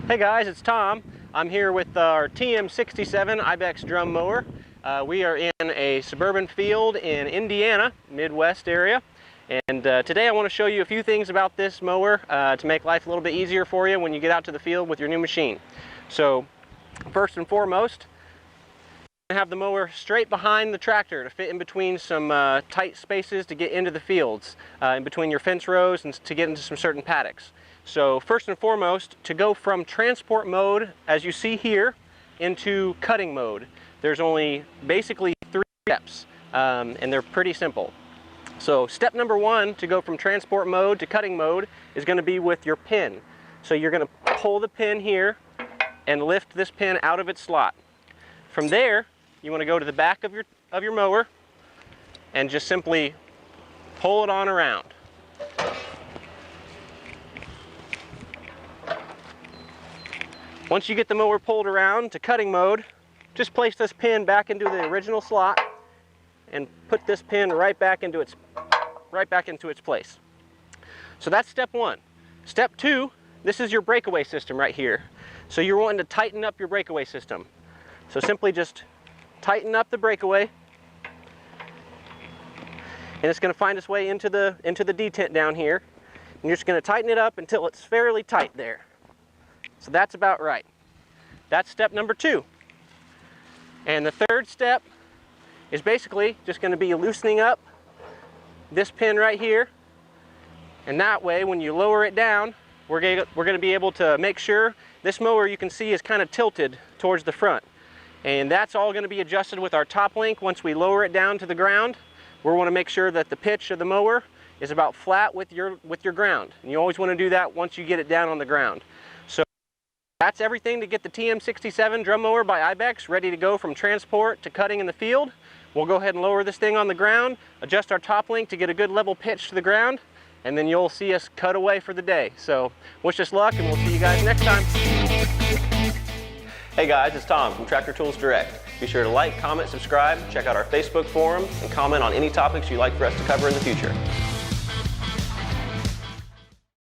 Hey guys, it's Tom. I'm here with our TM67 Ibex drum mower. We are in a suburban field in Indiana, Midwest area. And today I want to show you a few things about this mower to make life a little bit easier for you when you get out to the field with your new machine. So first and foremost, have the mower straight behind the tractor to fit in between some tight spaces to get into the fields, in between your fence rows and to get into some certain paddocks. So first and foremost, to go from transport mode, as you see here, into cutting mode, there's only basically 3 steps, and they're pretty simple. So step number 1 to go from transport mode to cutting mode is going to be with your pin. So you're going to pull the pin here and lift this pin out of its slot. From there, you want to go to the back of your mower and just simply pull it on around. Once you get the mower pulled around to cutting mode, just place this pin back into the original slot and put this pin right back into its place. So that's step 1. Step 2, this is your breakaway system right here. So you're wanting to tighten up your breakaway system. So simply just tighten up the breakaway, and it's going to find its way into the detent down here. And you're just going to tighten it up until it's fairly tight there. So that's about right. That's step number 2. And the third step is basically just going to be loosening up this pin right here. And that way, when you lower it down, we're going to be able to make sure this mower, you can see, is kind of tilted towards the front. And that's all going to be adjusted with our top link once we lower it down to the ground. We want to make sure that the pitch of the mower is about flat with your ground. And you always want to do that once you get it down on the ground. So that's everything to get the TM67 drum mower by Ibex ready to go from transport to cutting in the field. We'll go ahead and lower this thing on the ground, adjust our top link to get a good level pitch to the ground, and then you'll see us cut away for the day. So wish us luck, and we'll see you guys next time. Hey guys, it's Tom from Tractor Tools Direct. Be sure to like, comment, subscribe, check out our Facebook forum, and comment on any topics you'd like for us to cover in the future.